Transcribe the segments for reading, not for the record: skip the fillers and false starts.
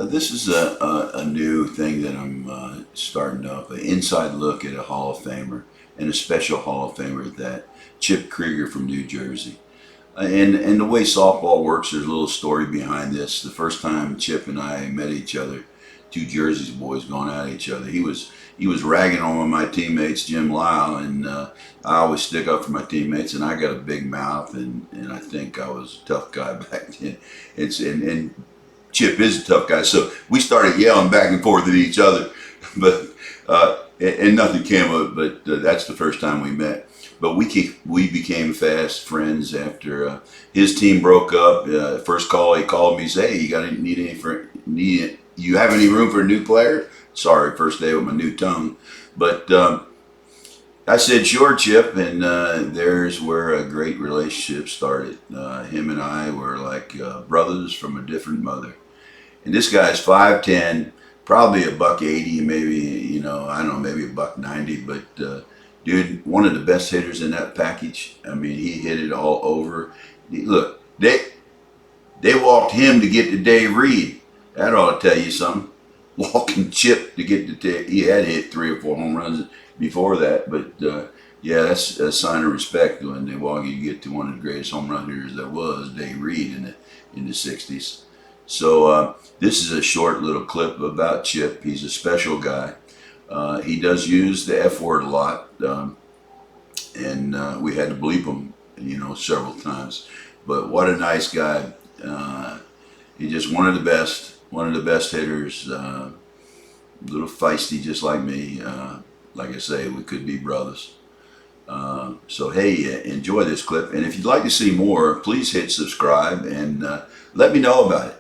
This is a new thing that I'm starting up, an inside look at a Hall of Famer and a special Hall of Famer, that Chip Cregar from New Jersey. And the way softball works, there's a little story behind this. The first time Chip and I met each other, two Jersey's boys going at each other, he was ragging on one of my teammates, Jim Lyle, and I always stick up for my teammates, and I got a big mouth, and I think I was a tough guy back then. And Chip is a tough guy, so we started yelling back and forth at each other, but and nothing came of it. But that's the first time we met. But we became fast friends after his team broke up. First call he called me, say, "Hey, you have any room for a new player?" Sorry, first day with my new tongue, but I said, "Sure, Chip," and there's where a great relationship started. Him and I were like brothers from a different mother. And this guy's 5'10", probably a buck 80, maybe, I don't know, maybe a buck 90. But dude, one of the best hitters in that package. I mean, he hit it all over. Look, they walked him to get to Dave Reed. That ought to tell you something. Walking Chip to get to Dave. He had hit 3 or 4 home runs before that, but yeah, that's a sign of respect when they walk you to get to one of the greatest home run hitters there was, Dave Reed, in the '60s. So this is a short little clip about Chip. He's a special guy. He does use the F word a lot, and we had to bleep him, several times. But what a nice guy. He's just one of the best hitters. A little feisty, just like me. Like I say, we could be brothers. So hey, enjoy this clip, and if you'd like to see more, please hit subscribe and let me know about it.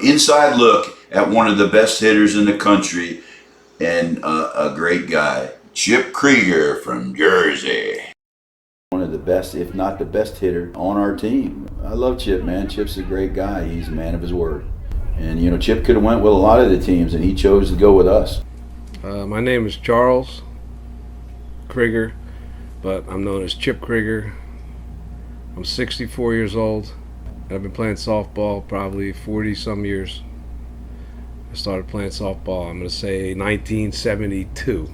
Inside look at one of the best hitters in the country, and a great guy, Chip Cregar from Jersey. One of the best, if not the best hitter on our team. I love Chip, man. Chip's a great guy. He's a man of his word. And Chip could have went with a lot of the teams, and he chose to go with us. My name is Charles Cregar, but I'm known as Chip Cregar. I'm 64 years old. I've been playing softball probably 40-some years. I started playing softball, I'm going to say 1972.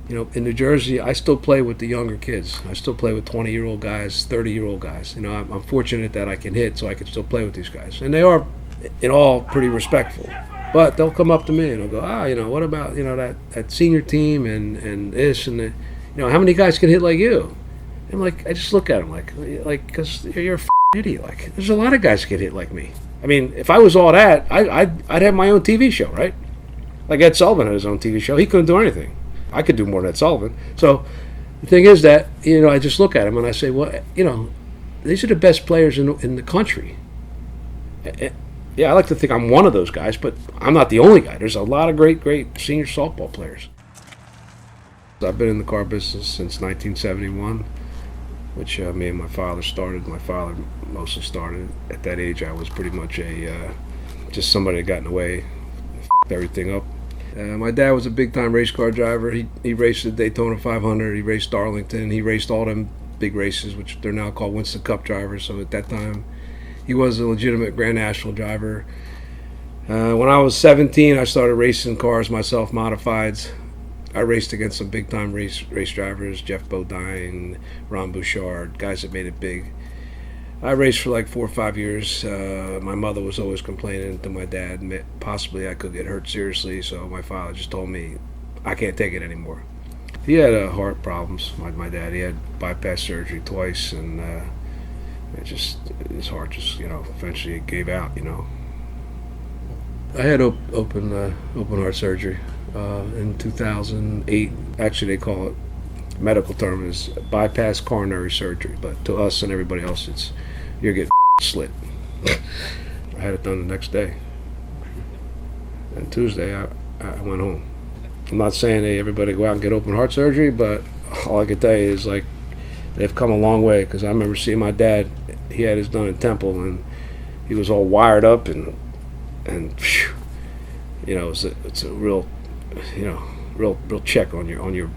In New Jersey, I still play with the younger kids. I still play with 20-year-old guys, 30-year-old guys. I'm fortunate that I can hit, so I can still play with these guys. And they are, in all, pretty respectful. But they'll come up to me and they'll go, what about, that senior team and this and that. How many guys can hit like you? And I just look at them like, because you're a idiot. There's a lot of guys get hit like me. I mean, if I was all that, I'd have my own TV show, right? Like Ed Sullivan had his own TV show. He couldn't do anything. I could do more than Ed Sullivan. So the thing is that, I just look at him and I say, well, these are the best players in the country. Yeah, I like to think I'm one of those guys, but I'm not the only guy. There's a lot of great senior softball players. I've been in the car business since 1971. Which me and my father started. My father mostly started. At that age, I was pretty much just somebody that got in the way, f***ed everything up. My dad was a big-time race car driver. He raced the Daytona 500. He raced Darlington. He raced all them big races, which they're now called Winston Cup drivers. So at that time, he was a legitimate Grand National driver. When I was 17, I started racing cars myself, modifieds. I raced against some big-time race drivers, Jeff Bodine, Ron Bouchard, guys that made it big. I raced for like 4 or 5 years. My mother was always complaining to my dad, possibly I could get hurt seriously, so my father just told me, I can't take it anymore. He had heart problems, my dad. He had bypass surgery twice, and his heart just, eventually gave out, I had open heart surgery. In 2008, actually they call it, medical term is bypass coronary surgery, but to us and everybody else, you're getting slit. I had it done the next day, and Tuesday I went home. I'm not saying hey everybody go out and get open heart surgery, but all I can tell you is they've come a long way, because I remember seeing my dad. He had his done in Temple, and he was all wired up and phew, it's a real real check on your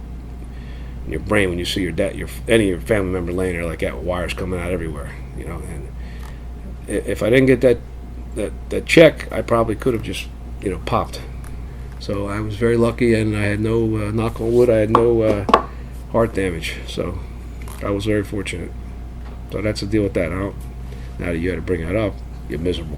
brain when you see your dad, any of your family member laying there like that, wires coming out everywhere, And if I didn't get that check, I probably could have just popped. So I was very lucky, and I had no, knock on wood, I had no heart damage. So I was very fortunate. So that's the deal with that. Now that you had to bring that up, you're miserable.